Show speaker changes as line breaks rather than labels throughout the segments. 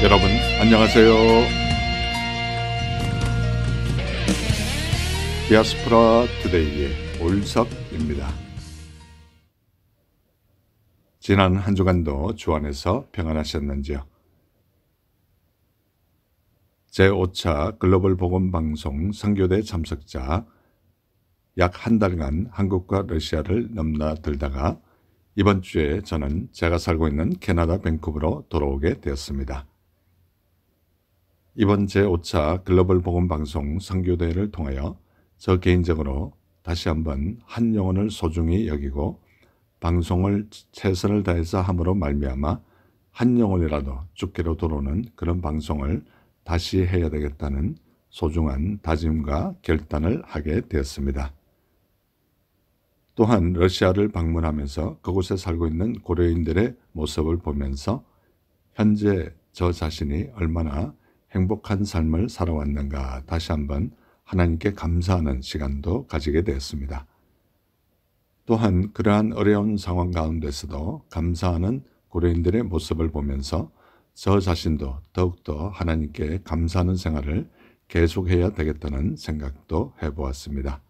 여러분 안녕하세요. 디아스포라 투데이의 오윤석입니다. 지난 한 주간도 주 안에서 평안하셨는지요? 제5차 글로벌 복음방송 선교대 참석자 약 한 달간 한국과 러시아를 넘나들다가 이번 주에 저는 제가 살고 있는 캐나다 밴쿠버로 돌아오게 되었습니다. 이번 제5차 글로벌 복음방송 선교대회를 통하여 저 개인적으로 다시 한번 한 영혼을 소중히 여기고 방송을 최선을 다해서 함으로 말미암아 한 영혼이라도 주께로 돌아오는 그런 방송을 다시 해야 되겠다는 소중한 다짐과 결단을 하게 되었습니다. 또한 러시아를 방문하면서 그곳에 살고 있는 고려인들의 모습을 보면서 현재 저 자신이 얼마나 행복한 삶을 살아왔는가 다시 한번 하나님께 감사하는 시간도 가지게 되었습니다. 또한 그러한 어려운 상황 가운데서도 감사하는 고려인들의 모습을 보면서 저 자신도 더욱더 하나님께 감사하는 생활을 계속해야 되겠다는 생각도 해보았습니다.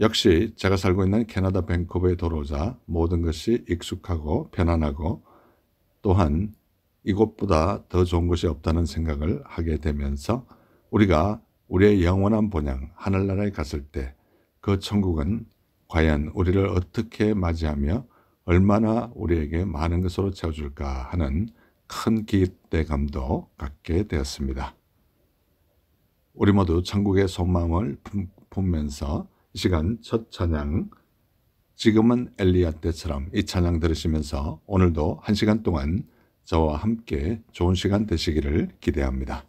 역시 제가 살고 있는 캐나다 밴쿠버에 돌아오자 모든 것이 익숙하고 편안하고 또한 이곳보다 더 좋은 곳이 없다는 생각을 하게 되면서 우리가 우리의 영원한 본향 하늘나라에 갔을 때 그 천국은 과연 우리를 어떻게 맞이하며 얼마나 우리에게 많은 것으로 채워줄까 하는 큰 기대감도 갖게 되었습니다. 우리 모두 천국의 소망을 품으면서 이 시간 첫 찬양 지금은 엘리야 때처럼 이 찬양 들으시면서 오늘도 한 시간 동안 저와 함께 좋은 시간 되시기를 기대합니다.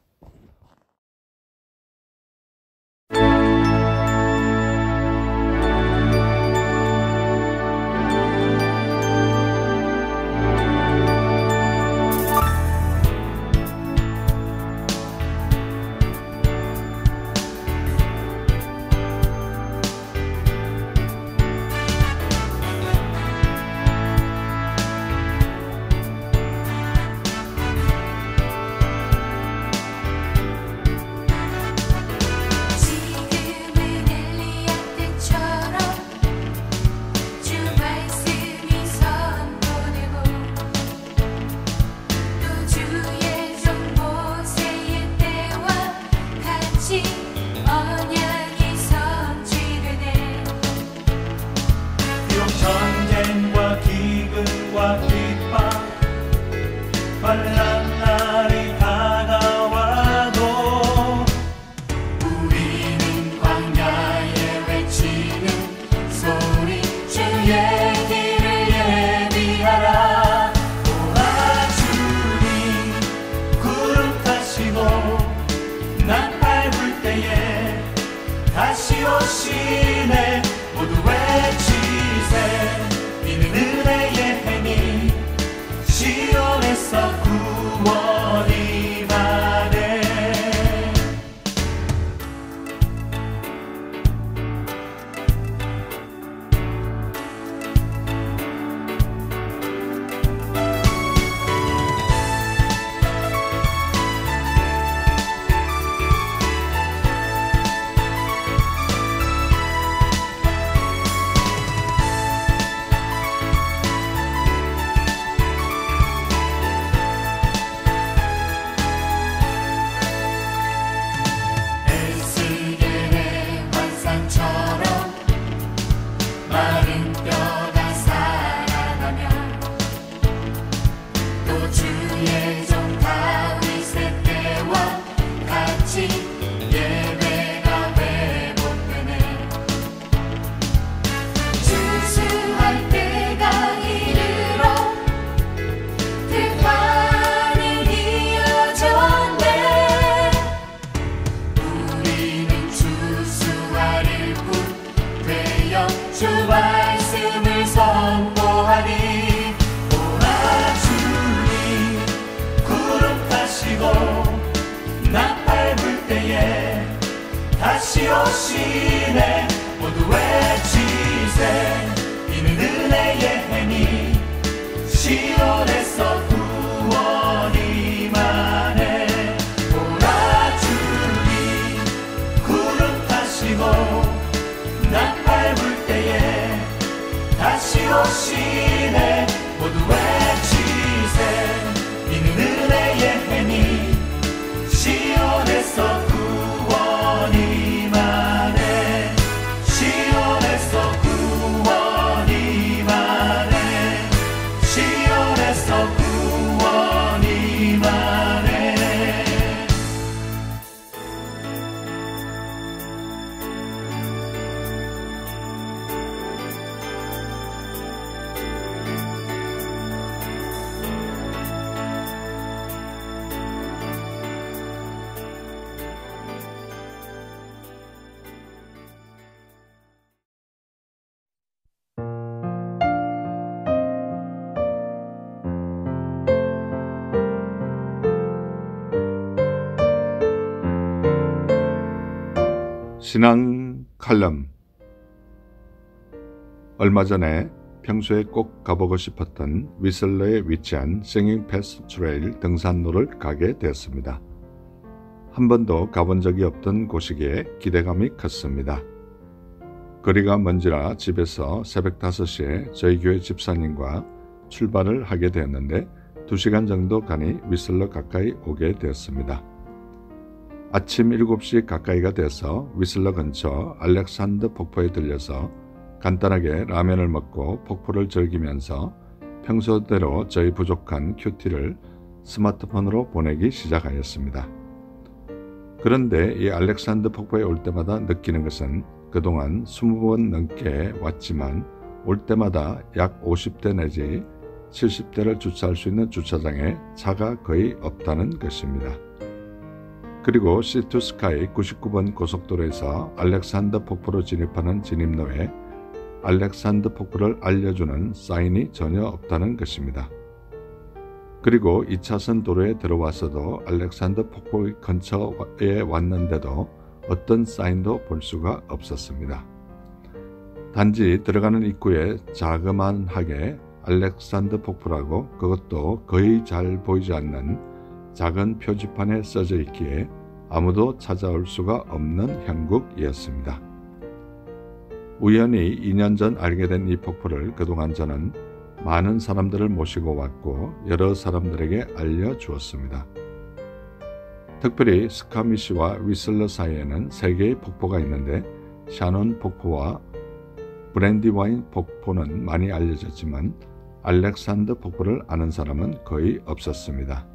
다시 오시네 모두 외치세 이는 은혜의 해니 시온에서 구원이
신앙 칼럼. 얼마 전에 평소에 꼭 가보고 싶었던 위슬러에 위치한 싱잉 패스 트레일 등산로를 가게 되었습니다. 한 번도 가본 적이 없던 곳이기에 기대감이 컸습니다. 거리가 먼지라 집에서 새벽 5시에 저희 교회 집사님과 출발을 하게 되었는데 2시간 정도 가니 위슬러 가까이 오게 되었습니다. 아침 7시 가까이가 돼서 위슬러 근처 알렉산더 폭포에 들려서 간단하게 라면을 먹고 폭포를 즐기면서 평소대로 저희 부족한 큐티를 스마트폰으로 보내기 시작하였습니다. 그런데 이 알렉산더 폭포에 올 때마다 느끼는 것은 그동안 20번 넘게 왔지만 올 때마다 약 50대 내지 70대를 주차할 수 있는 주차장에 차가 거의 없다는 것입니다. 그리고 시투스카이 99번 고속도로에서 알렉산더 폭포로 진입하는 진입로에 알렉산더 폭포를 알려주는 사인이 전혀 없다는 것입니다. 그리고 2차선 도로에 들어와서도 알렉산더 폭포 근처에 왔는데도 어떤 사인도 볼 수가 없었습니다. 단지 들어가는 입구에 자그만하게 알렉산더 폭포라고 그것도 거의 잘 보이지 않는 작은 표지판에 써져 있기에 아무도 찾아올 수가 없는 형국이었습니다. 우연히 2년 전 알게 된 이 폭포를 그동안 저는 많은 사람들을 모시고 왔고 여러 사람들에게 알려주었습니다. 특별히 스카미시와 위슬러 사이에는 3개의 폭포가 있는데 샤논 폭포와 브랜디와인 폭포는 많이 알려졌지만 알렉산더 폭포를 아는 사람은 거의 없었습니다.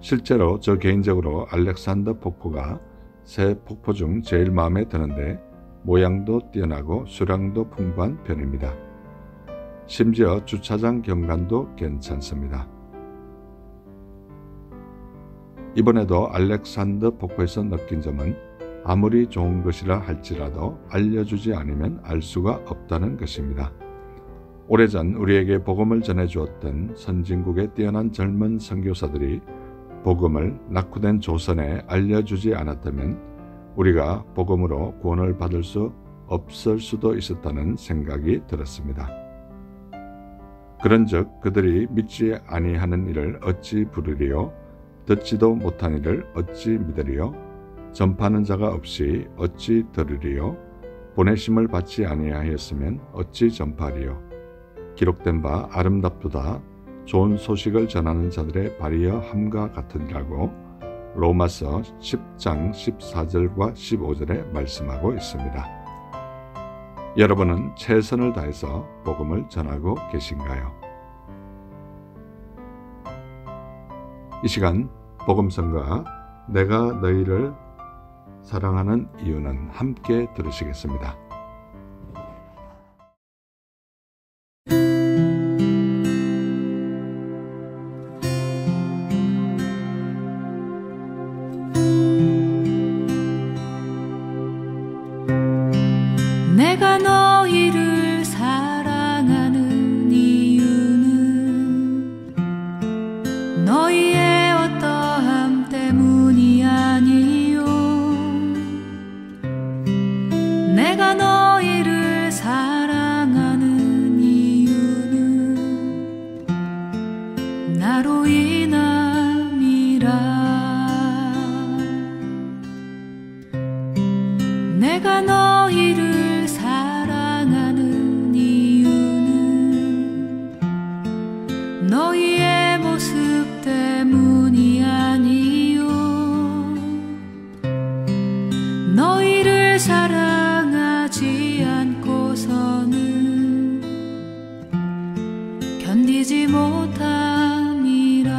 실제로 저 개인적으로 알렉산더 폭포가 3 폭포 중 제일 마음에 드는데 모양도 뛰어나고 수량도 풍부한 편입니다. 심지어 주차장 경관도 괜찮습니다. 이번에도 알렉산더 폭포에서 느낀 점은 아무리 좋은 것이라 할지라도 알려주지 않으면 알 수가 없다는 것입니다. 오래전 우리에게 복음을 전해주었던 선진국의 뛰어난 젊은 선교사들이 복음을 낙후된 조선에 알려주지 않았다면 우리가 복음으로 구원을 받을 수 없을 수도 있었다는 생각이 들었습니다. 그런즉 그들이 믿지 아니하는 일을 어찌 부르리요? 듣지도 못한 일을 어찌 믿으리요? 전파하는 자가 없이 어찌 들으리요? 보내심을 받지 아니하였으면 어찌 전파하리요? 기록된 바 아름답도다 좋은 소식을 전하는 자들의 발이여 함과 같으리라고 로마서 10장 14절과 15절에 말씀하고 있습니다. 여러분은 최선을 다해서 복음을 전하고 계신가요? 이 시간 복음성가 내가 너희를 사랑하는 이유는 함께 들으시겠습니다.
내가 너희를 사랑하는 이유는 너희의 어떠함 때문이 아니요 내가 너희를 사랑하는 이유는 나로 인함이라 내가 너희를 사랑하는 이유는 너희의 모습 때문이 아니요 너희를 사랑하지 않고서는 견디지 못함이라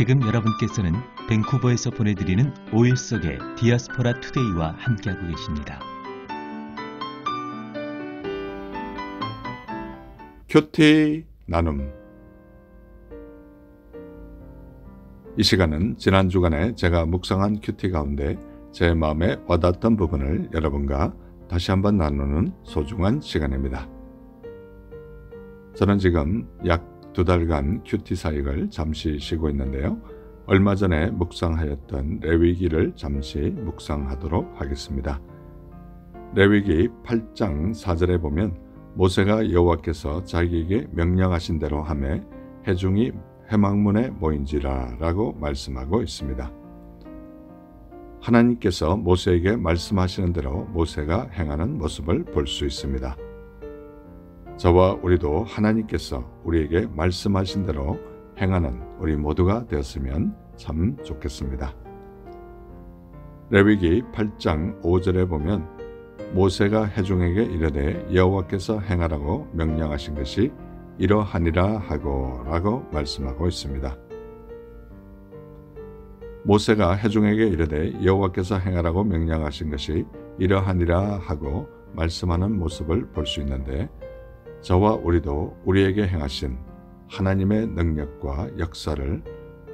지금 여러분께서는 밴쿠버에서 보내드리는 5일 속의 디아스포라 투데이와 함께하고 계십니다.
큐티 나눔. 이 시간은 지난 주간에 제가 묵상한 큐티 가운데 제 마음에 와닿았던 부분을 여러분과 다시 한번 나누는 소중한 시간입니다. 저는 지금 약 2달간 큐티 사역을 잠시 쉬고 있는데요. 얼마 전에 묵상하였던 레위기를 잠시 묵상하도록 하겠습니다. 레위기 8장 4절에 보면 모세가 여호와께서 자기에게 명령하신 대로 하매 회중이 회막문에 모인지라 라고 말씀하고 있습니다. 하나님께서 모세에게 말씀하시는 대로 모세가 행하는 모습을 볼 수 있습니다. 저와 우리도 하나님께서 우리에게 말씀하신 대로 행하는 우리 모두가 되었으면 참 좋겠습니다. 레위기 8장 5절에 보면 모세가 회중에게 이르되 여호와께서 행하라고 명령하신 것이 이러하니라 하고 라고 말씀하고 있습니다. 모세가 회중에게 이르되 여호와께서 행하라고 명령하신 것이 이러하니라 하고 말씀하는 모습을 볼 수 있는데 저와 우리도 우리에게 행하신 하나님의 능력과 역사를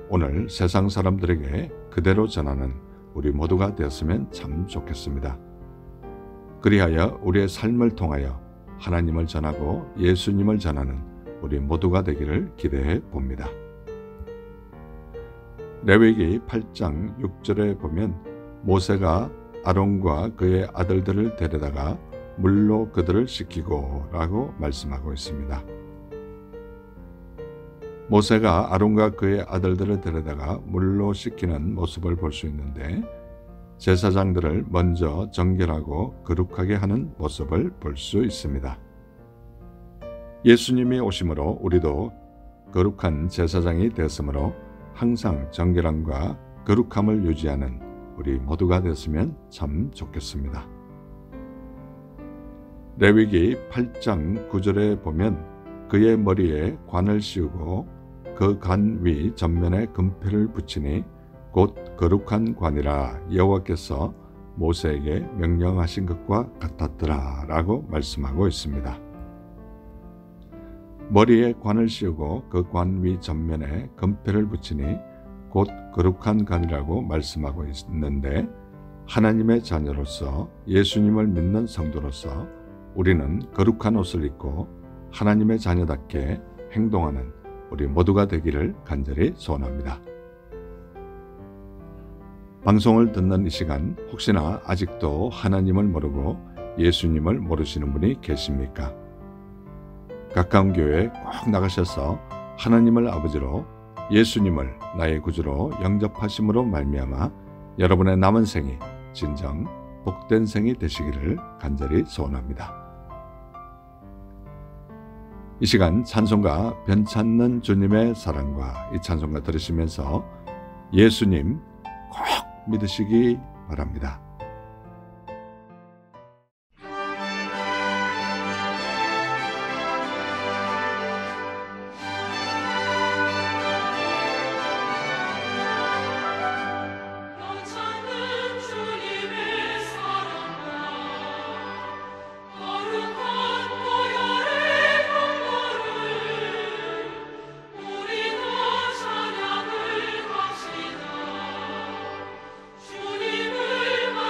오늘 세상 사람들에게 그대로 전하는 우리 모두가 되었으면 참 좋겠습니다. 그리하여 우리의 삶을 통하여 하나님을 전하고 예수님을 전하는 우리 모두가 되기를 기대해 봅니다. 레위기 8장 6절에 보면 모세가 아론과 그의 아들들을 데려다가 물로 그들을 씻기고 라고 말씀하고 있습니다. 모세가 아론과 그의 아들들을 데려다가 물로 씻기는 모습을 볼 수 있는데 제사장들을 먼저 정결하고 거룩하게 하는 모습을 볼 수 있습니다. 예수님이 오심으로 우리도 거룩한 제사장이 되었으므로 항상 정결함과 거룩함을 유지하는 우리 모두가 됐으면 참 좋겠습니다. 레위기 8장 9절에 보면 그의 머리에 관을 씌우고 그 관 위 전면에 금패를 붙이니 곧 거룩한 관이라 여호와께서 모세에게 명령하신 것과 같았더라 라고 말씀하고 있습니다. 머리에 관을 씌우고 그 관 위 전면에 금패를 붙이니 곧 거룩한 관이라고 말씀하고 있는데 하나님의 자녀로서 예수님을 믿는 성도로서 우리는 거룩한 옷을 입고 하나님의 자녀답게 행동하는 우리 모두가 되기를 간절히 소원합니다. 방송을 듣는 이 시간 혹시나 아직도 하나님을 모르고 예수님을 모르시는 분이 계십니까? 가까운 교회에 꼭 나가셔서 하나님을 아버지로 예수님을 나의 구주로 영접하심으로 말미암아 여러분의 남은 생이 진정 복된 생이 되시기를 간절히 소원합니다. 이 시간 찬송가 변찮는 주님의 사랑과 이 찬송가 들으시면서 예수님 꼭 믿으시기 바랍니다.
주님을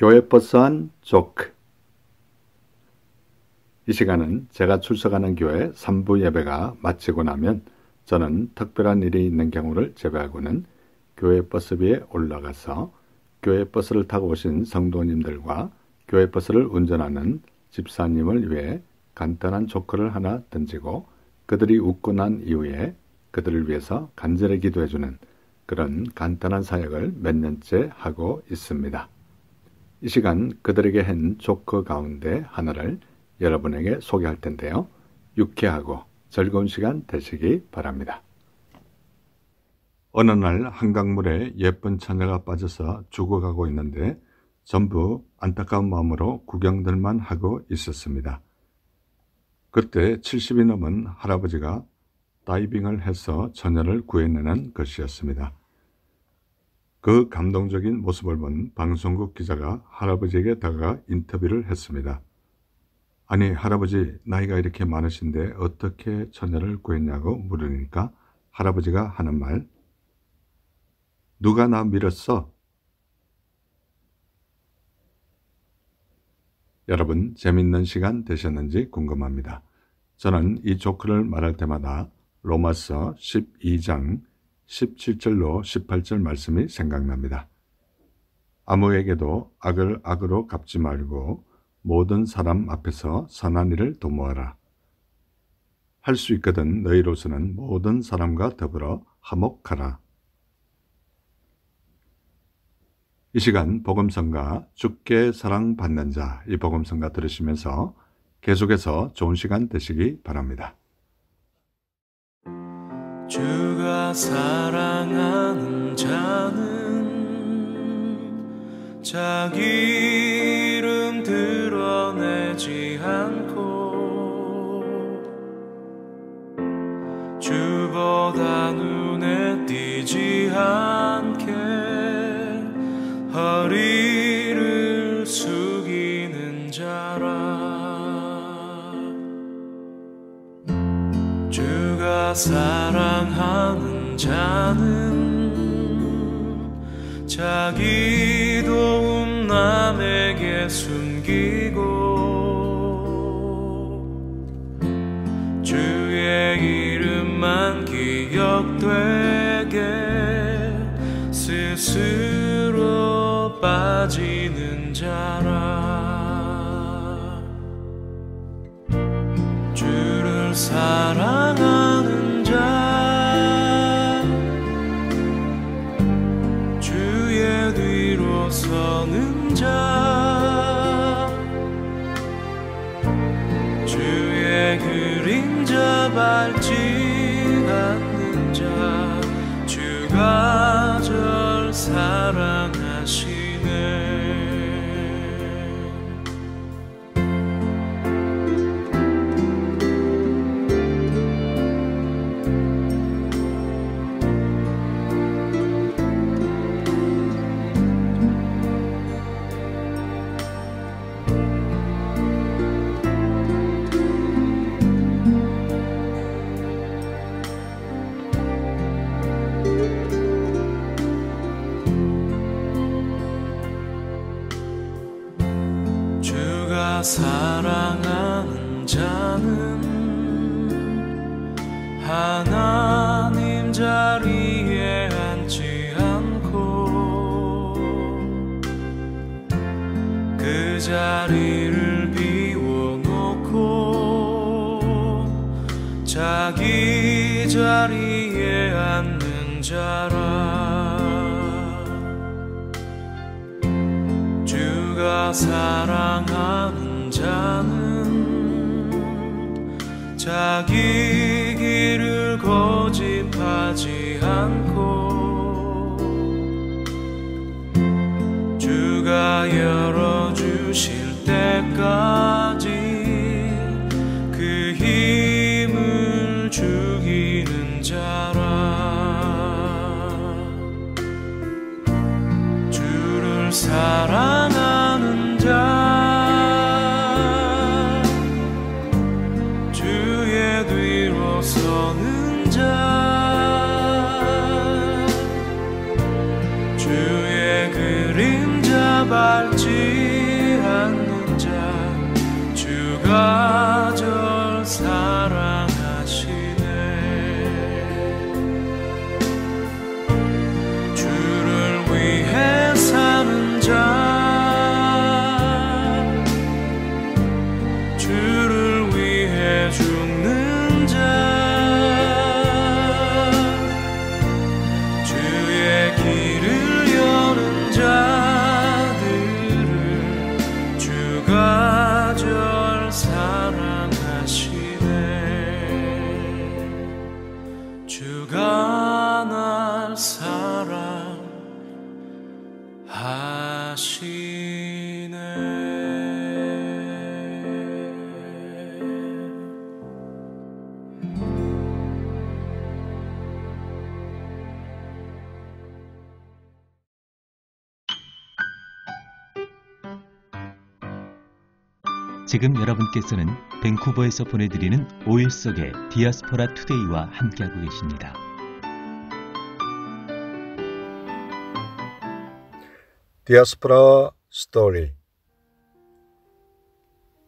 교회 버스한 조크. 이 시간은 제가 출석하는 교회 3부 예배가 마치고 나면 저는 특별한 일이 있는 경우를 제외하고는 교회 버스비에 올라가서 교회 버스를 타고 오신 성도님들과 교회 버스를 운전하는 집사님을 위해 간단한 조크를 하나 던지고 그들이 웃고 난 이후에 그들을 위해서 간절히 기도해주는 그런 간단한 사역을 몇 년째 하고 있습니다. 이 시간 그들에게 한 조크 가운데 하나를 여러분에게 소개할 텐데요. 유쾌하고 즐거운 시간 되시기 바랍니다. 어느 날 한강물에 예쁜 처녀가 빠져서 죽어가고 있는데 전부 안타까운 마음으로 구경들만 하고 있었습니다. 그때 70이 넘은 할아버지가 다이빙을 해서 처녀를 구해내는 것이었습니다. 그 감동적인 모습을 본 방송국 기자가 할아버지에게 다가가 인터뷰를 했습니다. 아니, 할아버지 나이가 이렇게 많으신데 어떻게 처녀를 구했냐고 물으니까 할아버지가 하는 말, 누가 나 밀었어? 여러분 재밌는 시간 되셨는지 궁금합니다. 저는 이 조크를 말할 때마다 로마서 12장 17절로 18절 말씀이 생각납니다. 아무에게도 악을 악으로 갚지 말고 모든 사람 앞에서 선한 일을 도모하라. 할 수 있거든 너희로서는 모든 사람과 더불어 화목하라. 이 시간 복음성가 주께 사랑받는 자, 이 복음성가 들으시면서 계속해서 좋은 시간 되시기 바랍니다.
주가 사랑하는 자는 자기 이름 드러내지 않고 주보다 눈에 띄지 않게 허리를 숙이는 자라. 주가 사랑하는 자는 자기 도움 남에게 숨기고 주의 이름만 기억되게 스스로 빠지는 자라. 주를 사랑하는 자, 주의 뒤로 서는 자, 주의 그림자 밟지 않는 자, 주가 절 사랑하시네. 사랑하는 자는 하나님 자리에 앉지 않고 그 자리를 비워놓고 자기 자리에 앉는 자라. 주가 사랑하는 자는 자기 길을 고집하지 않고 주가 열어주실 때까지 그 힘을 죽이는 자라. 주를 사랑하는 자, 서는 자, 주의 그림자 밟지 주가 절 사랑하시네. 주를 위해 사는 자, 주를 위해 죽는 자, 주의 길을 여는 자들을 주가 절 사랑하시네. 주가 날
지금 여러분께서는 밴쿠버에서 보내드리는 5일 속의 디아스포라 투데이와 함께하고 계십니다.
디아스포라 스토리.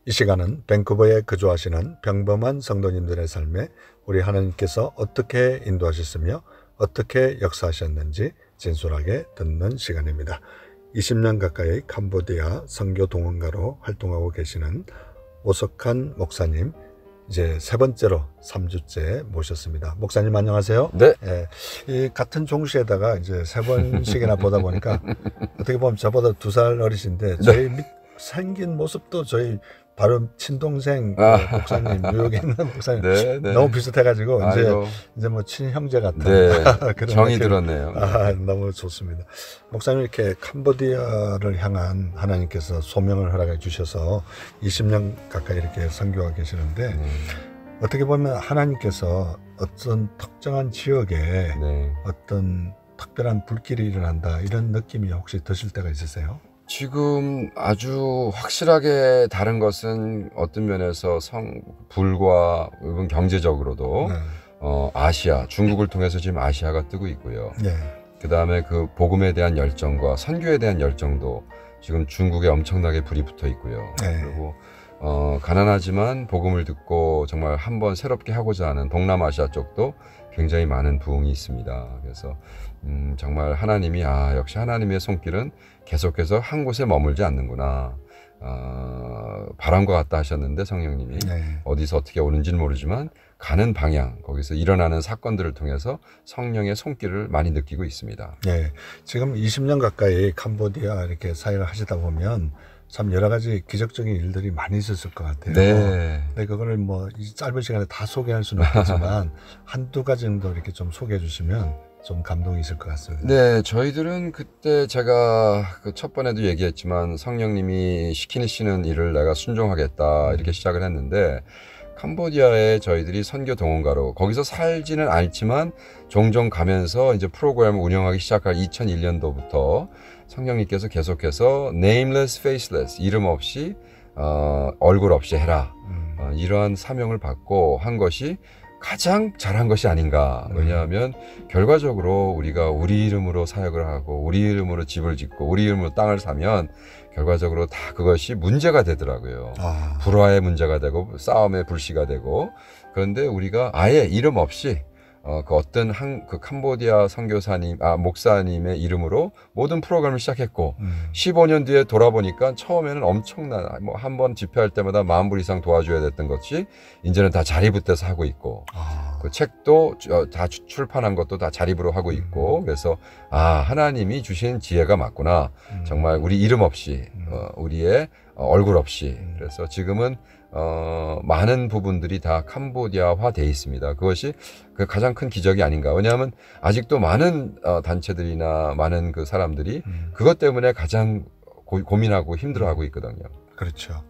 이 시간은 밴쿠버에 거주하시는 평범한 성도님들의 삶에 우리 하나님께서 어떻게 인도하셨으며 어떻게 역사하셨는지 진솔하게 듣는 시간입니다. 20년 가까이 캄보디아 선교 동원가로 활동하고 계시는 오석한 목사님, 이제 세 번째로 3주째 모셨습니다. 목사님 안녕하세요.
네.
예, 이 같은 종시에다가 이제 세 번씩이나 보다 보니까 어떻게 보면 저보다 2살 어리신데 저희 생긴 모습도 저희 바로 친동생 목사님, 뉴욕에 있는 목사님
네, 네.
너무 비슷해가지고
아이고.
이제 뭐 친형제 같은
네.
그런
정이
느낌.
들었네요.
너무 좋습니다. 목사님 이렇게 캄보디아를 향한 하나님께서 소명을 허락해 주셔서 20년 가까이 이렇게 선교하고 계시는데 어떻게 보면 하나님께서 어떤 특정한 지역에
네.
어떤 특별한 불길이 일어난다 이런 느낌이 혹시 드실 때가 있으세요?
지금 아주 확실하게 다른 것은 어떤 면에서 불과 이번 경제적으로도
네.
아시아, 중국을 통해서 지금 아시아가 뜨고 있고요.
네.
그 다음에 그 복음에 대한 열정과 선교에 대한 열정도 지금 중국에 엄청나게 불이 붙어 있고요.
네.
그리고 가난하지만 복음을 듣고 정말 한번 새롭게 하고자 하는 동남아시아 쪽도 굉장히 많은 부흥이 있습니다. 그래서 정말 하나님이 역시 하나님의 손길은 계속해서 한 곳에 머물지 않는구나. 바람과 같다 하셨는데 성령님이
네.
어디서 어떻게 오는지는 모르지만 가는 방향, 거기서 일어나는 사건들을 통해서 성령의 손길을 많이 느끼고 있습니다.
네. 지금 20년 가까이 캄보디아 이렇게 사역을 하시다 보면 참 여러 가지 기적적인 일들이 많이 있었을 것 같아요.
네.
근데 그거를 뭐 이 짧은 시간에 다 소개할 수는 없겠지만 한두 가지 정도 이렇게 좀 소개해 주시면 좀 감동이 있을 것 같습니다.
네, 저희들은 그때 제가 그 첫 번에도 얘기했지만 성령님이 시키시는 일을 내가 순종하겠다 이렇게 시작을 했는데 캄보디아에 저희들이 선교 동원가로 거기서 살지는 않지만 종종 가면서 이제 프로그램을 운영하기 시작할 2001년도부터 성령님께서 계속해서 nameless, faceless, 이름 없이 얼굴 없이 해라. 이러한 사명을 받고 한 것이 가장 잘한 것이 아닌가. 왜냐하면 결과적으로 우리가 우리 이름으로 사역을 하고 우리 이름으로 집을 짓고 우리 이름으로 땅을 사면 결과적으로 다 그것이 문제가 되더라고요. 불화의 문제가 되고 싸움의 불씨가 되고. 그런데 우리가 아예 이름 없이 그 어떤 그 캄보디아 선교사님, 목사님의 이름으로 모든 프로그램을 시작했고 15년 뒤에 돌아보니까 처음에는 엄청난 뭐 한 번 집회할 때마다 10,000불 이상 도와줘야 됐던 것이 이제는 다 자리붙어서 하고 있고 그 책도 다 출판한 것도 다 자립으로 하고 있고 그래서 하나님이 주신 지혜가 맞구나. 정말 우리 이름 없이 우리의 얼굴 없이 그래서 지금은 많은 부분들이 다 캄보디아화 돼 있습니다. 그것이 그 가장 큰 기적이 아닌가. 왜냐하면 아직도 많은 단체들이나 많은 그 사람들이 그것 때문에 가장 고민하고 힘들어하고 있거든요.
그렇죠.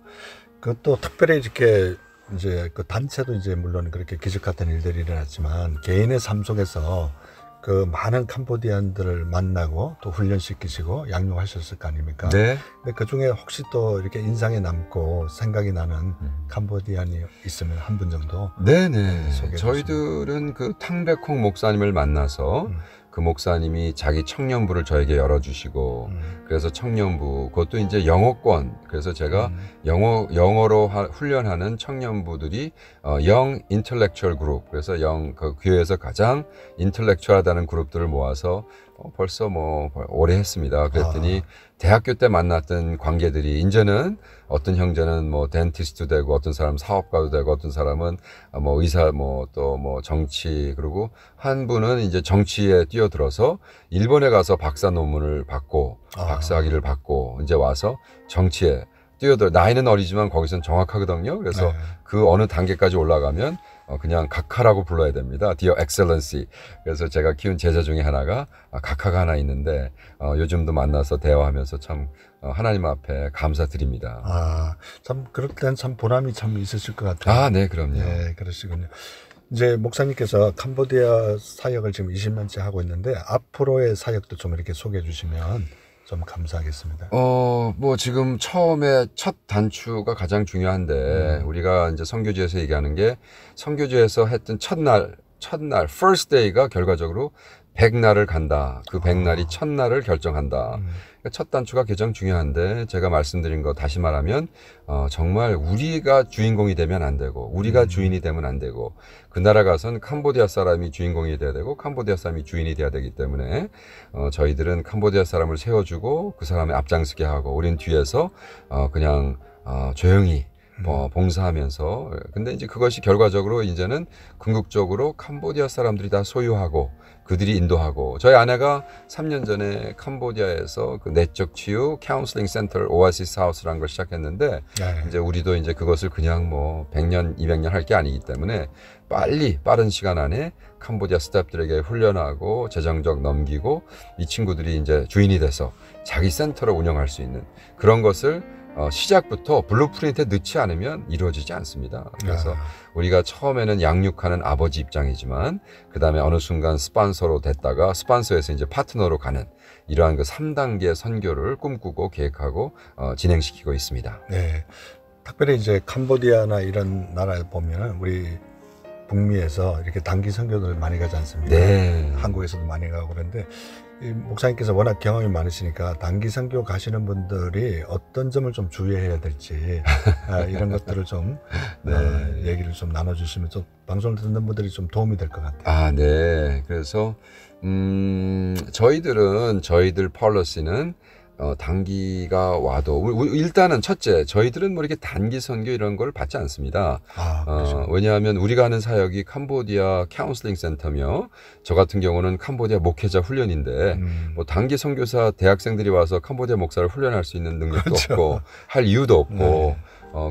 그것도 특별히 이렇게 이제 그 단체도 이제 물론 그렇게 기적 같은 일들이 일어났지만 개인의 삶 속에서 그 많은 캄보디안들을 만나고 또 훈련시키시고 양육하셨을 거 아닙니까?
네.
근데 그 중에 혹시 또 이렇게 인상에 남고 생각이 나는 캄보디안이 있으면 한 분 정도?
네네.
소개해
저희들은 그 탕백홍 목사님을 만나서 그 목사님이 자기 청년부를 저에게 열어주시고 그래서 청년부 그것도 이제 영어권 그래서 제가 영어로 훈련하는 청년부들이 영 인텔렉츄얼 그룹 그래서 그 교회에서 가장 인텔렉츄얼하다는 그룹들을 모아서 벌써 뭐 오래 했습니다. 그랬더니 대학교 때 만났던 관계들이 이제는 어떤 형제는 뭐 덴티스트 되고 어떤 사람은 사업가도 되고 어떤 사람은 뭐 의사 뭐 또 뭐 정치 그리고 한 분은 이제 정치에 뛰어들어서 일본에 가서 박사 논문을 받고 박사학위를 받고 이제 와서 정치에 뛰어들어 나이는 어리지만 거기서는 정확하거든요. 그래서
네.
그 어느 단계까지 올라가면 그냥 각하라고 불러야 됩니다. Dear Excellency. 그래서 제가 키운 제자 중에 하나가 각하가 하나 있는데 요즘도 만나서 대화하면서 참 하나님 앞에 감사드립니다.
참 그럴 땐 참 보람이 참 있으실 것 같아요.
네, 그럼요.
네, 그러시군요. 이제 목사님께서 캄보디아 사역을 지금 20년째 하고 있는데 앞으로의 사역도 좀 이렇게 소개해 주시면 좀 감사하겠습니다.
뭐 지금 처음에 첫 단추가 가장 중요한데 우리가 이제 선교지에서 얘기하는 게 선교지에서 했던 첫날 first day가 결과적으로 100날을 간다. 그 100날이 첫날을 결정한다. 그러니까 첫 단추가 가장 중요한데 제가 말씀드린 거 다시 말하면 정말 우리가 주인공이 되면 안 되고 우리가 주인이 되면 안 되고 그 나라 가서는 캄보디아 사람이 주인공이 돼야 되고 캄보디아 사람이 주인이 돼야 되기 때문에 저희들은 캄보디아 사람을 세워주고 그 사람의 앞장서게 하고 우린 뒤에서 그냥 조용히 봉사하면서 근데 이제 그것이 결과적으로 이제는 궁극적으로 캄보디아 사람들이 다 소유하고 그들이 인도하고 저희 아내가 3년 전에 캄보디아에서 그 내적 치유 카운슬링 센터 오아시스 하우스라는 걸 시작했는데 이제 우리도 이제 그것을 그냥 뭐 100년 200년 할 게 아니기 때문에 빠른 시간 안에 캄보디아 스태프들에게 훈련하고 재정적 넘기고 이 친구들이 이제 주인이 돼서 자기 센터를 운영할 수 있는 그런 것을 시작부터 블루프린트에 넣지 않으면 이루어지지 않습니다. 그래서 우리가 처음에는 양육하는 아버지 입장이지만 그 다음에 어느 순간 스폰서로 됐다가 스폰서에서 이제 파트너로 가는 이러한 그 3단계 선교를 꿈꾸고 계획하고 진행시키고 있습니다.
네, 특별히 이제 캄보디아나 이런 나라에 보면 우리 북미에서 이렇게 단기 선교들 많이 가지 않습니까?
네.
한국에서도 많이 가고 그런데 이 목사님께서 워낙 경험이 많으시니까 단기 선교 가시는 분들이 어떤 점을 좀 주의해야 될지 이런 것들을 좀 얘기를 좀 나눠주시면 좀 방송을 듣는 분들이 좀 도움이 될 것 같아요.
네. 그래서 저희들 펄러시는 단기가 와도 일단은 첫째 저희들은 뭐 이렇게 단기 선교 이런 걸 받지 않습니다. 왜냐하면 우리가 하는 사역이 캄보디아 카운슬링 센터며 저 같은 경우는 캄보디아 목회자 훈련인데 뭐 단기 선교사 대학생들이 와서 캄보디아 목사를 훈련할 수 있는 능력도
그렇죠.
없고 할 이유도 없고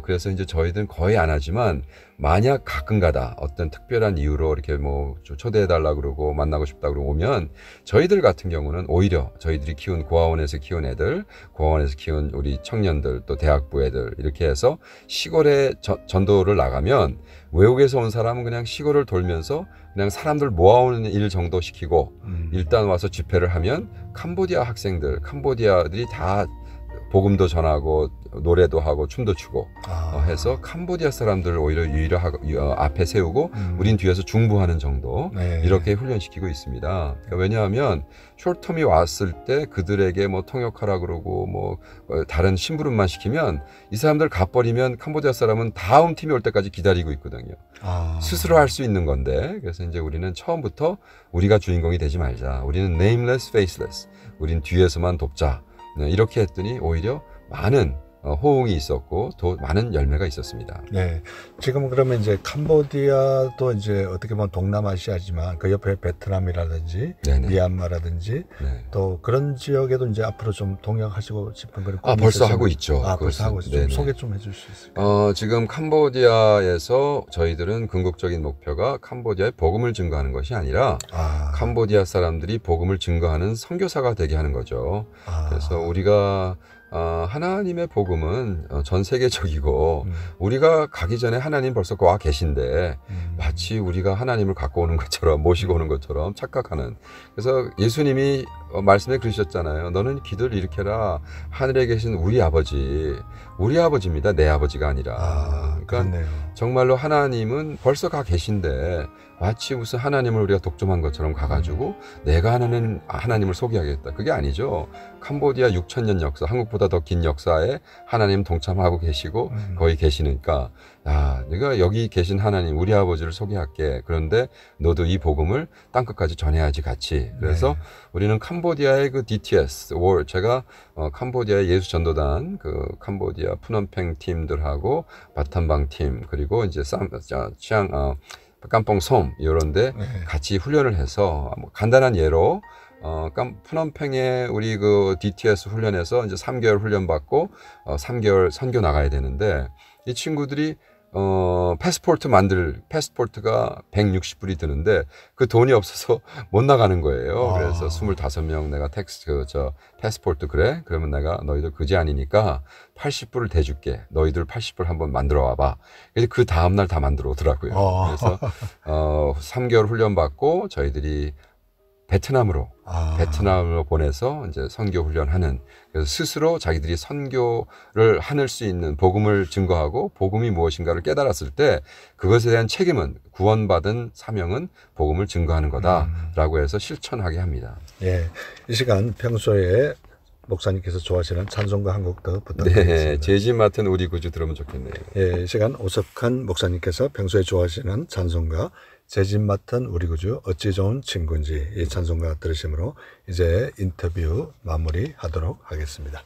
그래서 이제 저희들은 거의 안 하지만 만약 가끔가다 어떤 특별한 이유로 이렇게 뭐 초대해달라 그러고 만나고 싶다 그러고 오면 저희들 같은 경우는 오히려 저희들이 키운 고아원에서 키운 애들, 고아원에서 키운 우리 청년들 또 대학부 애들 이렇게 해서 시골에 전도를 나가면 외국에서 온 사람은 그냥 시골을 돌면서 그냥 사람들 모아오는 일 정도 시키고 일단 와서 집회를 하면 캄보디아 학생들, 캄보디아들이 다 복음도 전하고 노래도 하고 춤도 추고 해서 캄보디아 사람들을 오히려 앞에 세우고 우린 뒤에서 중부하는 정도 이렇게 훈련시키고 있습니다. 그러니까 왜냐하면 숏텀이 왔을 때 그들에게 뭐 통역하라 그러고 뭐 다른 심부름만 시키면 이 사람들 가버리면 캄보디아 사람은 다음 팀이 올 때까지 기다리고 있거든요. 스스로 할 수 있는 건데 그래서 이제 우리는 처음부터 우리가 주인공이 되지 말자. 우리는 nameless, faceless. 우린 뒤에서만 돕자. 이렇게 했더니 오히려 많은 호응이 있었고 또 많은 열매가 있었습니다.
네, 지금 그러면 이제 캄보디아도 이제 어떻게 보면 동남아시아지만 그 옆에 베트남이라든지 미얀마라든지 또 그런 지역에도 이제 앞으로 좀 동역하시고 싶은 그런
벌써 하고 있죠.
벌써 하고 있죠. 좀 소개 좀 해줄 수 있을까요?
지금 캄보디아에서 저희들은 궁극적인 목표가 캄보디아에 복음을 증거하는 것이 아니라 캄보디아 사람들이 복음을 증거하는 선교사가 되게 하는 거죠. 그래서 우리가 하나님의 복음은 전 세계적이고 우리가 가기 전에 하나님 벌써 와 계신데 마치 우리가 하나님을 갖고 오는 것처럼 모시고 오는 것처럼 착각하는 그래서 예수님이 말씀에 그러셨잖아요. 너는 기도를 일으켜라. 하늘에 계신 우리 아버지입니다. 내 아버지가 아니라. 그러니까
그렇네요.
정말로 하나님은 벌써 가 계신데 마치 무슨 하나님을 우리가 독점한 것처럼 가가지고 내가 하나님을 소개하겠다. 그게 아니죠. 캄보디아 6,000년 역사, 한국보다 더 긴 역사에 하나님 동참하고 계시고 거기 계시니까 야, 내가 여기 계신 하나님 우리 아버지를 소개할게. 그런데 너도 이 복음을 땅끝까지 전해야지 같이. 그래서 우리는 캄보디아의 그 DTS 제가 캄보디아의 예수 전도단 그 캄보디아 푸놈팽 팀들하고 바탄방 팀 그리고 이제 깜뽕 섬 이런데 같이 훈련을 해서 뭐 간단한 예로 푸놈팽에 우리 그 DTS 훈련해서 이제 3개월 훈련 받고 3개월 선교 나가야 되는데 이 친구들이 패스포트가 160불이 드는데 그 돈이 없어서 못 나가는 거예요. 그래서 25명 내가 패스포트 그래? 그러면 내가 너희들 그지 아니니까 80불을 대줄게. 너희들 80불 한번 만들어 와봐. 그래서 그 다음날 다 만들어 오더라고요. 그래서 3개월 훈련 받고 저희들이 베트남으로 보내서 이제 선교 훈련하는 그래서 스스로 자기들이 선교를 하늘 수 있는 복음을 증거하고 복음이 무엇인가를 깨달았을 때 그것에 대한 책임은 구원받은 사명은 복음을 증거하는 거다라고 해서 실천하게 합니다.
예, 이 시간 평소에 목사님께서 좋아하시는 찬송가 한 곡 더 부탁드리겠습니다.
네, 제 집 맡은 우리 구주 들으면 좋겠네요.
예, 이 시간 오석한 목사님께서 평소에 좋아하시는 찬송가 제 집 맡은 우리 구주 어찌 좋은 친구인지 이 찬송가 들으심으로 이제 인터뷰 마무리하도록 하겠습니다.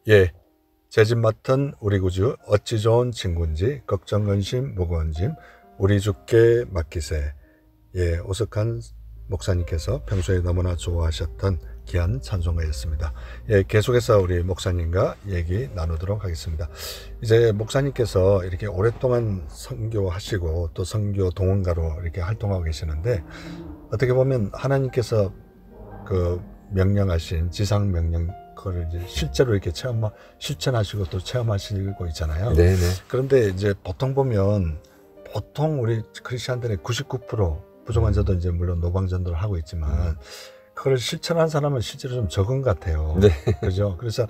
예, 제 집 맡은 우리 구주 어찌 좋은 친구인지 걱정 근심 무거운 짐 우리 주께 맡기세. 예, 오석한 목사님께서 평소에 너무나 좋아하셨던 귀한 찬송가였습니다. 예, 계속해서 우리 목사님과 얘기 나누도록 하겠습니다. 이제 목사님께서 이렇게 오랫동안 선교하시고 또 선교 동원가로 이렇게 활동하고 계시는데 어떻게 보면 하나님께서 그 명령하신 지상 명령 그걸 이제 실제로 이렇게 실천하시고 또 체험하시고 있잖아요.
네네.
그런데 이제 보통 보면 보통 우리 크리스천들의 99% 부정환자도 이제 물론 노방전도를 하고 있지만 그걸 실천한 사람은 실제로 좀 적은 것 같아요.
네.
그죠? 그래서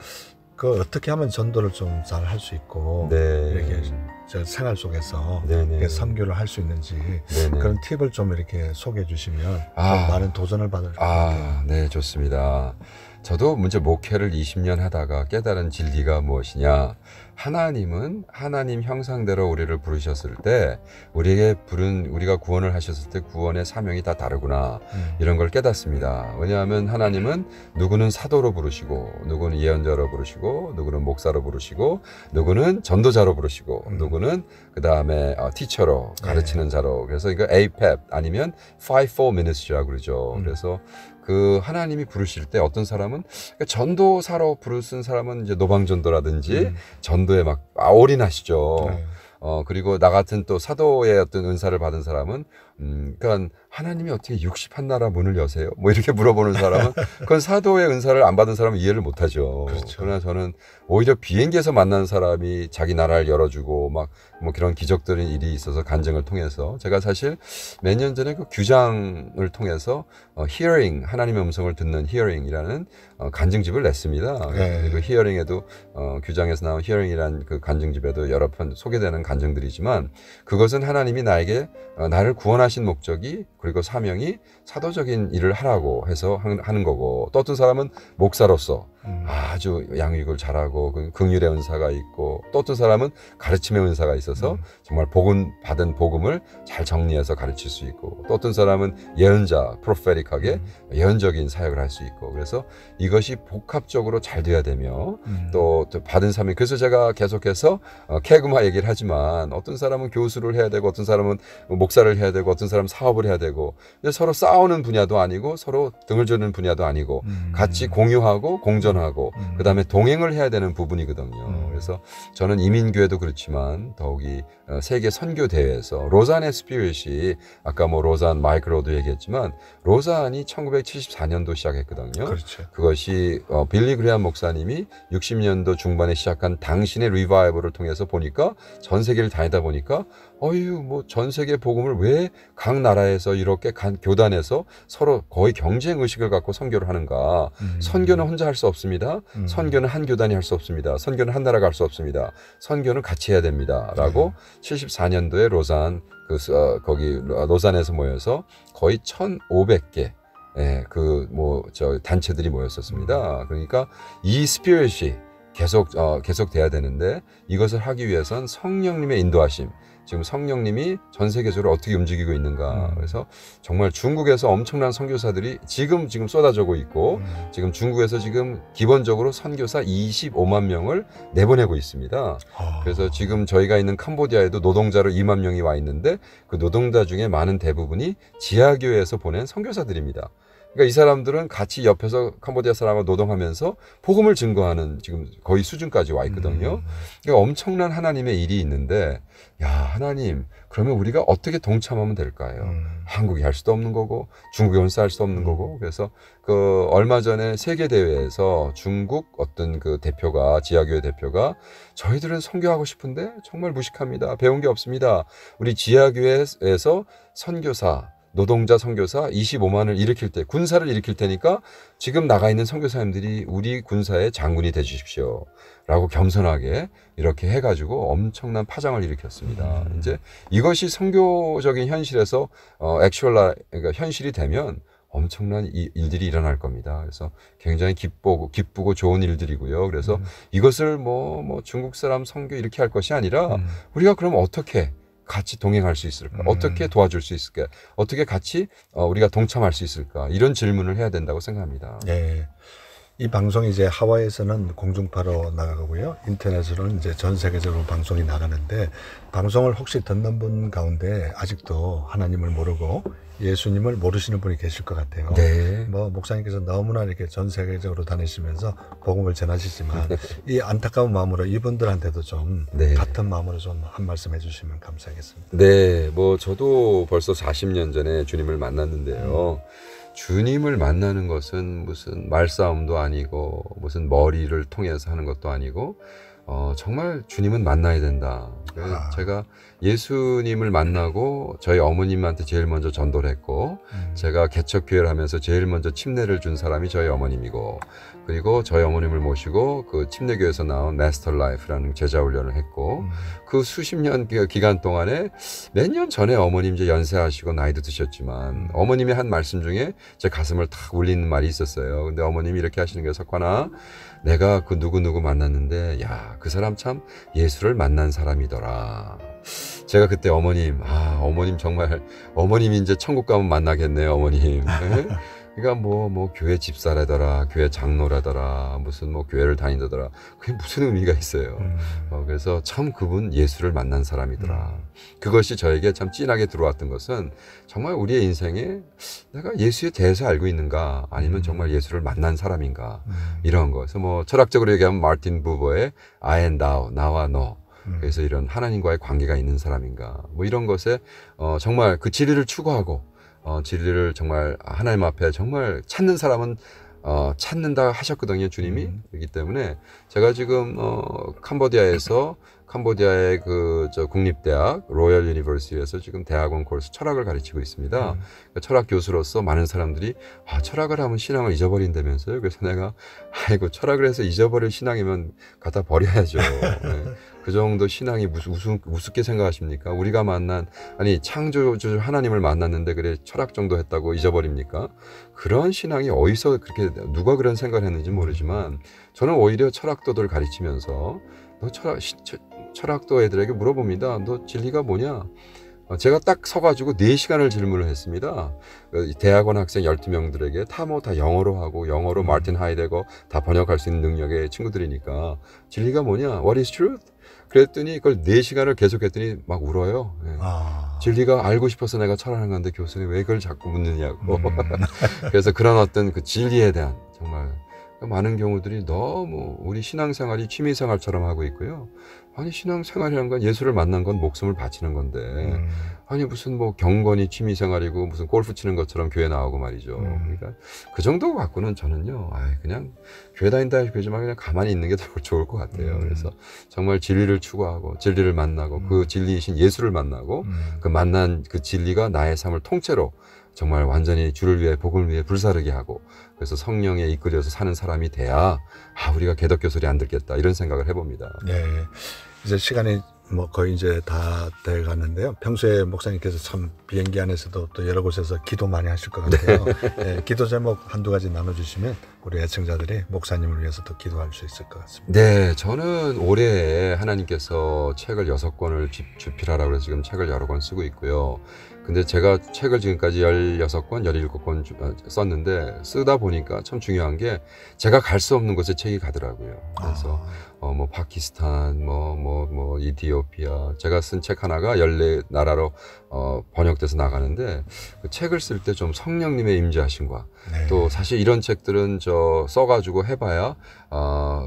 그 어떻게 하면 전도를 좀 잘 할 수 있고
네.
이렇게 저 생활 속에서
네네.
이렇게 선교를 할 수 있는지
네네.
그런 팁을 좀 이렇게 소개해 주시면
아.
좀 많은 도전을 받을 것 같아요.
네, 좋습니다. 저도 먼저 목회를 20년 하다가 깨달은 진리가 무엇이냐. 하나님은 하나님 형상대로 우리를 부르셨을 때 우리가 구원을 하셨을 때 구원의 사명이 다 다르구나. 이런 걸 깨닫습니다. 왜냐하면 하나님은 누구는 사도로 부르시고 누구는 예언자로 부르시고 누구는 목사로 부르시고 누구는 전도자로 부르시고 누구는 그 다음에 티처로 가르치는 자로. 그래서 이거 APEP 아니면 Fivefold Ministry라고 그러죠. 그래서 그 하나님이 부르실 때 어떤 사람은 전도사로 부르신 사람은 이제 노방전도라든지 전도에 막 올인하시죠. 그리고 나 같은 또 사도의 어떤 은사를 받은 사람은 그러니까 하나님이 어떻게 61나라 문을 여세요? 뭐 이렇게 물어보는 사람은 그건 사도의 은사를 안 받은 사람은 이해를 못 하죠.
그렇죠.
그러나 저는 오히려 비행기에서 만난 사람이 자기 나라를 열어주고 막 뭐 그런 기적적인 일이 있어서 간증을 통해서 제가 사실 몇 년 전에 그 규장을 통해서 hearing 하나님의 음성을 듣는 hearing이라는 간증집을 냈습니다.
네.
그 hearing에도 규장에서 나온 hearing이라는 그 간증집에도 여러 편 소개되는 간증들이지만 그것은 하나님이 나에게 나를 구원하신 목적이 그리고 사명이 사도적인 일을 하라고 해서 하는 거고 또 어떤 사람은 목사로서 아주 양육을 잘하고 긍휼의 은사가 있고 또 어떤 사람은 가르침의 은사가 있어서 정말 받은 복음을 잘 정리해서 가르칠 수 있고 또 어떤 사람은 예언자, 프로페틱하게 예언적인 사역을 할 수 있고 그래서 이것이 복합적으로 잘 돼야 되며 또 받은 사명 그래서 제가 계속해서 캐그마 얘기를 하지만 어떤 사람은 교수를 해야 되고 어떤 사람은 목사를 해야 되고 어떤 사람은 사업을 해야 되고 서로 싸우는 분야도 아니고 서로 등을 저는 분야도 아니고 같이 공유하고 공존하고 그 다음에 동행을 해야 되는 부분이거든요. 그래서 저는 이민교회도 그렇지만 더욱이 세계 선교대회에서 로잔의 스피릿이 아까 뭐 로잔 마이크로도 얘기했지만 로잔이 1974년도 시작했거든요.
그렇죠.
그것이 빌리 그레함 목사님이 60년도 중반에 시작한 당신의 리바이벌을 통해서 보니까 전 세계를 다니다 보니까 뭐 전 세계 복음을 왜 각 나라에서 이렇게 교단에서 서로 거의 경쟁 의식을 갖고 선교를 하는가? 선교는 혼자 할 수 없습니다. 선교는 한 교단이 할 수 없습니다. 선교는 한 나라가 할 수 없습니다. 선교는 같이 해야 됩니다.라고 74년도에 로잔 거기 로잔에서 모여서 거의 1,500개 단체들이 모였었습니다. 그러니까 이 스피릿이 계속 돼야 되는데 이것을 하기 위해선 성령님의 인도하심. 지금 성령님이 전 세계적으로 어떻게 움직이고 있는가. 그래서 정말 중국에서 엄청난 선교사들이 지금 쏟아지고 있고 지금 중국에서 지금 기본적으로 선교사 25만 명을 내보내고 있습니다. 그래서 지금 저희가 있는 캄보디아에도 노동자로 2만 명이 와 있는데 그 노동자 중에 많은 대부분이 지하교회에서 보낸 선교사들입니다. 그러니까 이 사람들은 같이 옆에서 캄보디아 사람과 노동하면서 복음을 증거하는 지금 거의 수준까지 와 있거든요. 그러니까 엄청난 하나님의 일이 있는데 하나님 그러면 우리가 어떻게 동참하면 될까요? 한국이 할 수도 없는 거고 중국이 혼자 할 수도 없는 거고 그래서 얼마 전에 세계대회에서 중국 어떤 대표가 지하교회 대표가 저희들은 선교하고 싶은데 정말 무식합니다. 배운 게 없습니다. 우리 지하교회에서 선교사 노동자 선교사 25만을 일으킬 때 군사를 일으킬 테니까 지금 나가 있는 선교사님들이 우리 군사의 장군이 돼 주십시오 라고 겸손하게 이렇게 해가지고 엄청난 파장을 일으켰습니다. 이제 이것이 선교적인 현실에서 그러니까 현실이 되면 엄청난 일들이 일어날 겁니다. 그래서 굉장히 기쁘고 좋은 일들이고요. 그래서 이것을 뭐 중국 사람 선교 이렇게 할 것이 아니라 우리가 그럼 어떻게 같이 동행할 수 있을까? 어떻게 도와줄 수 있을까? 어떻게 같이 우리가 동참할 수 있을까? 이런 질문을 해야 된다고 생각합니다.
네. 이 방송이 이제 하와이에서는 공중파로 나가고요. 인터넷으로는 이제 전 세계적으로 방송이 나가는데 방송을 혹시 듣는 분 가운데 아직도 하나님을 모르고 예수님을 모르시는 분이 계실 것 같아요.
네.
뭐 목사님께서 너무나 이렇게 전 세계적으로 다니시면서 복음을 전하시지만 이 안타까운 마음으로 이분들한테도 좀
네.
같은 마음으로 좀 한 말씀 해주시면 감사하겠습니다.
네, 뭐 저도 벌써 40년 전에 주님을 만났는데요. 주님을 만나는 것은 무슨 말싸움도 아니고 무슨 머리를 통해서 하는 것도 아니고 정말 주님은 만나야 된다. 그래서 제가 예수님을 만나고 저희 어머님한테 제일 먼저 전도를 했고 제가 개척교회를 하면서 제일 먼저 침례를 준 사람이 저희 어머님이고 그리고 저희 어머님을 모시고 그 침례교회에서 나온 마스터 라이프라는 제자 훈련을 했고 그 수십 년 기간 동안에 몇 년 전에 어머님 이제 연세하시고 나이도 드셨지만 어머님이 한 말씀 중에 제 가슴을 탁 울리는 말이 있었어요. 근데 어머님이 이렇게 하시는 게 석환아 내가 그 누구누구 만났는데 야, 그 사람 참 예수를 만난 사람이더라. 제가 그때 어머님 정말 어머님이 이제 천국 가면 만나겠네요, 어머님. 네? 그러니까 뭐 교회 집사라더라, 교회 장로라더라, 무슨 뭐 교회를 다니더라. 그게 무슨 의미가 있어요. 그래서 참 그분 예수를 만난 사람이더라. 그것이 저에게 참 진하게 들어왔던 것은 정말 우리의 인생에 내가 예수에 대해서 알고 있는가, 아니면 정말 예수를 만난 사람인가, 이런 거. 그래서 뭐 철학적으로 얘기하면 마틴 부버의 I and thou, 나와 너. 그래서 이런 하나님과의 관계가 있는 사람인가, 뭐 이런 것에 정말 그 진리를 추구하고 진리를 정말 하나님 앞에 정말 찾는 사람은 찾는다 하셨거든요, 주님이. 그렇기 때문에 제가 지금 캄보디아의 저 국립대학 로열 유니버시티에서 지금 대학원 코र्스 철학을 가르치고 있습니다. 그러니까 철학 교수로서 많은 사람들이 철학을 하면 신앙을 잊어버린다면서요. 그래서 내가 아이고 철학을 해서 잊어버릴 신앙이면 갖다 버려야죠. 네. 그 정도 신앙이 우습게 생각하십니까? 우리가 창조주 하나님을 만났는데 그래 철학 정도 했다고 잊어버립니까? 그런 신앙이 어디서 그렇게 누가 그런 생각을 했는지 모르지만 저는 오히려 철학도들 가르치면서 너 철학도 애들에게 물어봅니다. 너 진리가 뭐냐? 제가 딱 서가지고 4시간을 질문을 했습니다. 대학원 학생 12명들에게 다 영어로 하고 영어로 마틴 하이데거 다 번역할 수 있는 능력의 친구들이니까 진리가 뭐냐? What is truth? 그랬더니 그걸 4시간을 계속했더니 막 울어요. 네. 진리가 알고 싶어서 내가 철학하는 건데 교수님 왜 그걸 자꾸 묻느냐고. 그래서 그런 어떤 그 진리에 대한 정말 많은 경우들이 너무 우리 신앙생활이 취미생활처럼 하고 있고요. 아니 신앙생활이라는 건 예수를 만난 건 목숨을 바치는 건데 아니 무슨 뭐 경건이 취미생활이고 무슨 골프 치는 것처럼 교회 나오고 말이죠. 그러니까 그 정도 갖고는 저는요 그냥 교회 다닌다 그러지만 그냥 가만히 있는 게 더 좋을 것 같아요. 그래서 정말 진리를 추구하고 진리를 만나고 그 진리이신 예수를 만나고 그 만난 그 진리가 나의 삶을 통째로 정말 완전히 주를 위해 복음을 위해 불사르게 하고 그래서 성령에 이끌려서 사는 사람이 돼야 우리가 개덕교 소리 안 듣겠다 이런 생각을 해봅니다.
네, 이제 시간이 뭐 거의 이제 다 돼가는데요. 평소에 목사님께서 참 비행기 안에서도 또 여러 곳에서 기도 많이 하실 것 같아요. 네, 기도 제목 한두 가지 나눠주시면 우리 애청자들이 목사님을 위해서 또 기도할 수 있을 것 같습니다.
네, 저는 올해 하나님께서 책을 6권을 주필하라고 해서 지금 책을 여러 권 쓰고 있고요. 근데 제가 책을 지금까지 16권, 17권 썼는데 쓰다 보니까 참 중요한 게 제가 갈 수 없는 곳에 책이 가더라고요. 그래서 뭐 파키스탄, 뭐 이티오피아, 제가 쓴 책 하나가 14나라로 번역돼서 나가는데 그 책을 쓸 때 좀 성령님의 임재하심과 또 사실 이런 책들은 써가지고 해봐야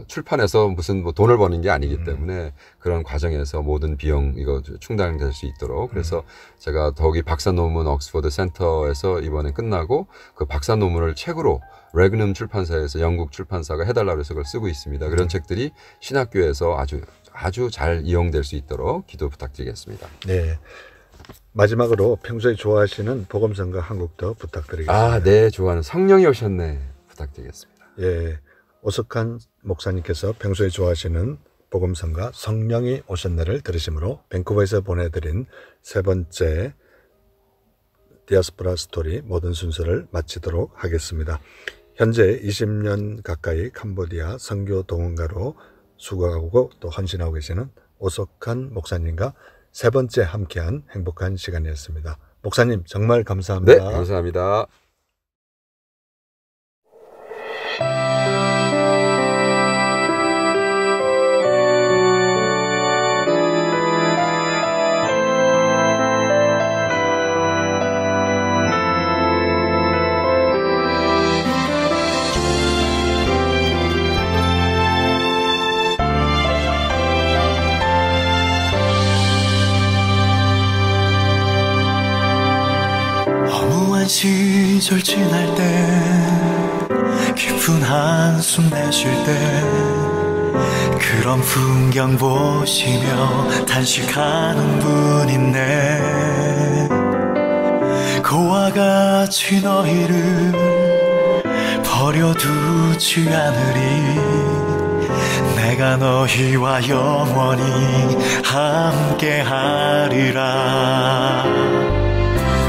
출판해서 무슨 뭐 돈을 버는 게 아니기 때문에 그런 과정에서 모든 비용 이거 충당될 수 있도록 그래서 제가 더욱이 박사 논문 옥스퍼드 센터에서 이번에 끝나고 그 박사 논문을 책으로 레그넘 출판사에서 영국 출판사가 해달라고 해서 그걸 쓰고 있습니다. 그런 책들이 신학교에서 아주 잘 이용될 수 있도록 기도 부탁드리겠습니다.
네. 마지막으로 평소에 좋아하시는 복음성가 한 곡 더 부탁드리겠습니다.
네, 좋아하는 성령이 오셨네 부탁드리겠습니다.
예, 오석한 목사님께서 평소에 좋아하시는 복음성가 성령이 오셨네를 들으심으로 밴쿠버에서 보내드린 3번째 디아스포라 스토리 모든 순서를 마치도록 하겠습니다. 현재 20년 가까이 캄보디아 선교 동원가로 수고하고 또 헌신하고 계시는 오석한 목사님과 3번째 함께한 행복한 시간이었습니다. 목사님 정말 감사합니다.
네, 감사합니다.
절친할 때 깊은 한숨 내쉴 때 그런 풍경 보시며 단식하는 분 있네. 그와 같이 너희를 버려두지 않으리. 내가 너희와 영원히 함께하리라.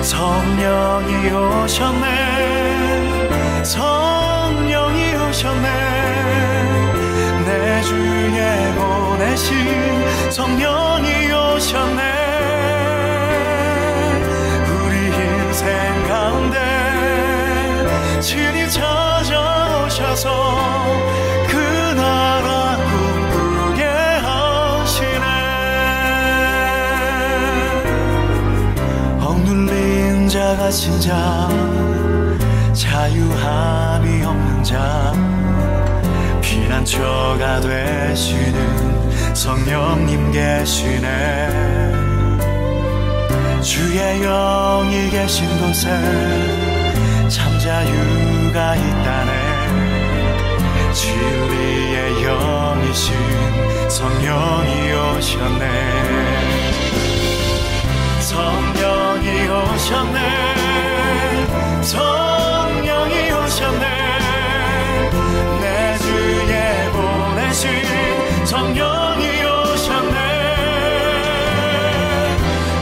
성령이 오셨네. 성령이 오셨네. 내 주에 보내신 성령이 오셨네. 우리 인생 가운데 친히 찾아오셔서 그 나라 꿈꾸게 하시네. 억눌린 자 갇힌 자 자유함이 없는 자 피난처가 되시는 성령님 계시네. 주의 영이 계신 곳에 참 자유가 있다네. 진리의 영이신 성령이 오셨네. 성령이 오셨네. 성령이 오셨네. 내 주에 보내신 성령이 오셨네.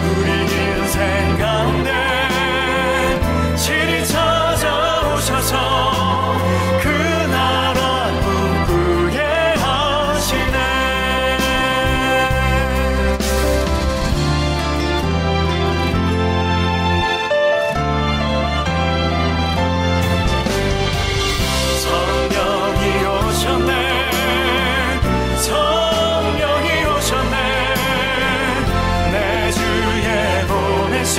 우리 인생 가운데 친히 찾아오셔서 그 나라 꿈꾸게 하시네. 성령이 오셨네. 성령이 오셨네. 내 주에 보내신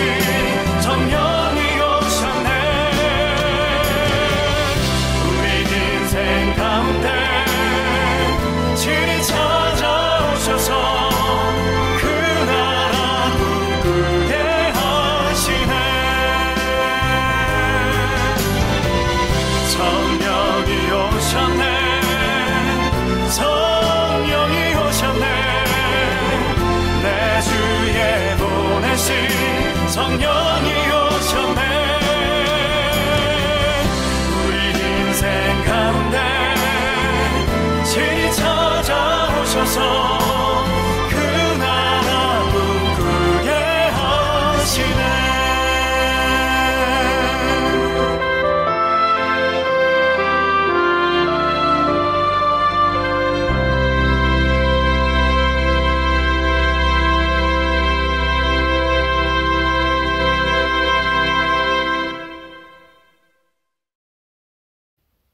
성령이 오셨네. 우리 인생 가운데 친히 찾아오셔서 그 나라 꿈꾸게 하시네. 성령이 오셨네. 성령이 오셨네. 내 주에 보내신 성령이 오셨네. 우리 인생 가운데 친히 찾아오셔서 그 나라 꿈꾸게 하시네.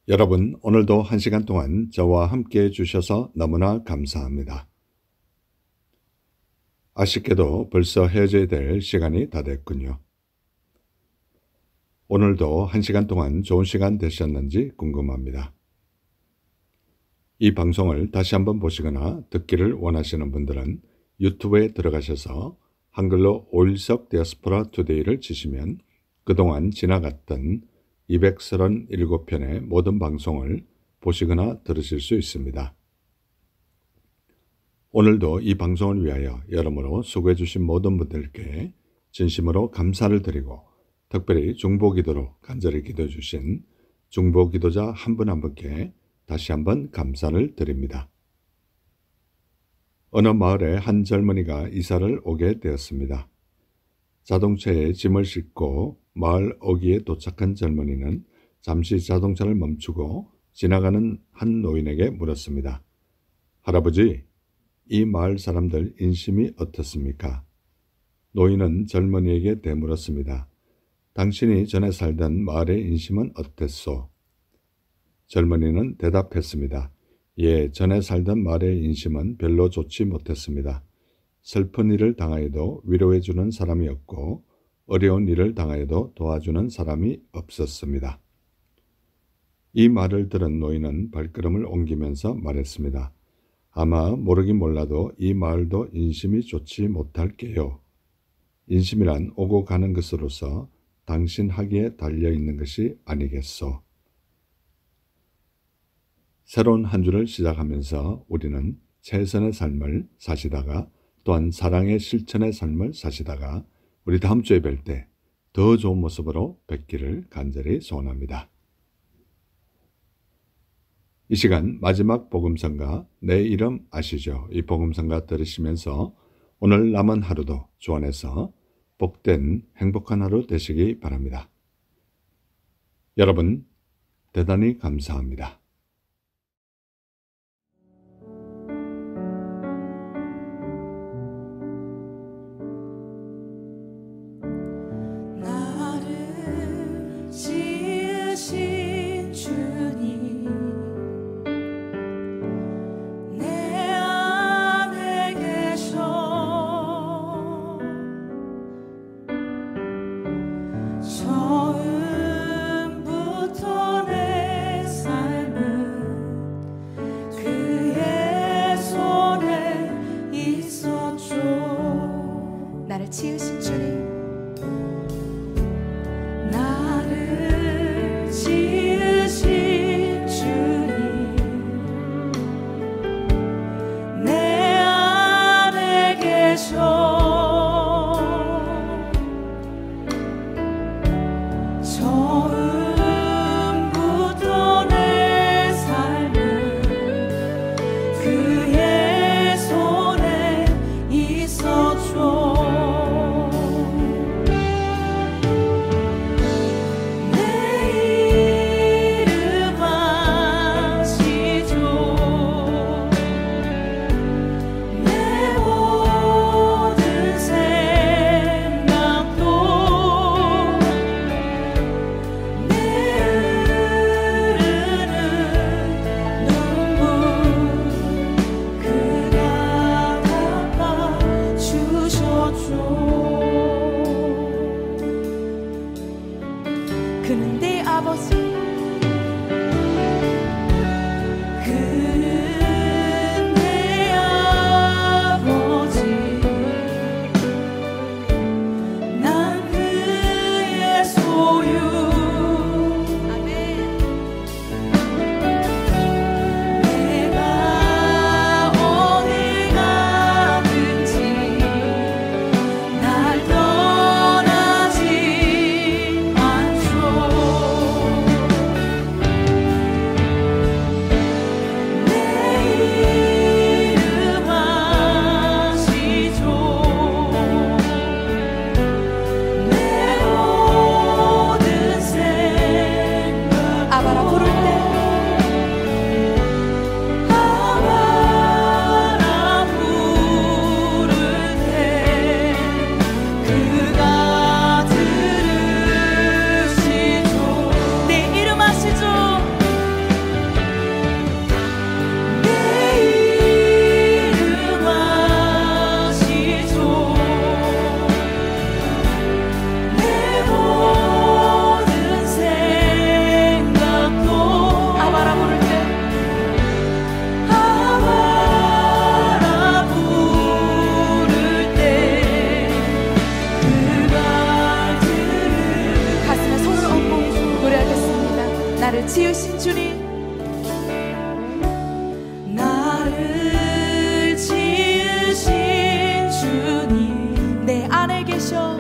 여러분, 오늘도 1시간 동안 저와 함께 해주셔서 너무나 감사합니다. 아쉽게도 벌써 헤어져야 될 시간이 다 됐군요. 오늘도 1시간 동안 좋은 시간 되셨는지 궁금합니다. 이 방송을 다시 한번 보시거나 듣기를 원하시는 분들은 유튜브에 들어가셔서 한글로 오일석 디아스포라 투데이를 치시면 그동안 지나갔던 237편의 모든 방송을 보시거나 들으실 수 있습니다. 오늘도 이 방송을 위하여 여러모로 수고해 주신 모든 분들께 진심으로 감사를 드리고 특별히 중보기도로 간절히 기도해 주신 중보기도자 한 분 한 분께 다시 한번 감사를 드립니다. 어느 마을에 한 젊은이가 이사를 오게 되었습니다. 자동차에 짐을 싣고 마을 어귀에 도착한 젊은이는 잠시 자동차를 멈추고 지나가는 한 노인에게 물었습니다. 할아버지, 이 마을 사람들 인심이 어떻습니까? 노인은 젊은이에게 되물었습니다. 당신이 전에 살던 마을의 인심은 어땠소? 젊은이는 대답했습니다. 예, 전에 살던 마을의 인심은 별로 좋지 못했습니다. 슬픈 일을 당하여도 위로해 주는 사람이 없고 어려운 일을 당하여도 도와주는 사람이 없었습니다. 이 말을 들은 노인은 발걸음을 옮기면서 말했습니다. 아마 모르긴 몰라도 이 마을도 인심이 좋지 못할게요. 인심이란 오고 가는 것으로서 당신 하기에 달려있는 것이 아니겠소. 새로운 한 주를 시작하면서 우리는 최선의 삶을 사시다가 또한 사랑의 실천의 삶을 사시다가 우리 다음 주에 뵐 때 더 좋은 모습으로 뵙기를 간절히 소원합니다. 이 시간 마지막 복음성가 내 이름 아시죠? 이 복음성가 들으시면서 오늘 남은 하루도 주 안에서 복된 행복한 하루 되시기 바랍니다. 여러분 대단히 감사합니다.
나를 지으신 주님 내 안에 계셔 처음부터 내 삶은 그의 손에 있었죠. 나를 지으신 주님 나를 지으신 주님 내 안에 계셔 처음부터 내 삶은 그의 손에 있었죠. 그는 내 아버지 그는 내 아버지 난 그의 소유 아멘 내가 어디 가든지 날 떠나지 않죠. 나를 지으신 주님 나를 지으신 주님 내 안에 계셔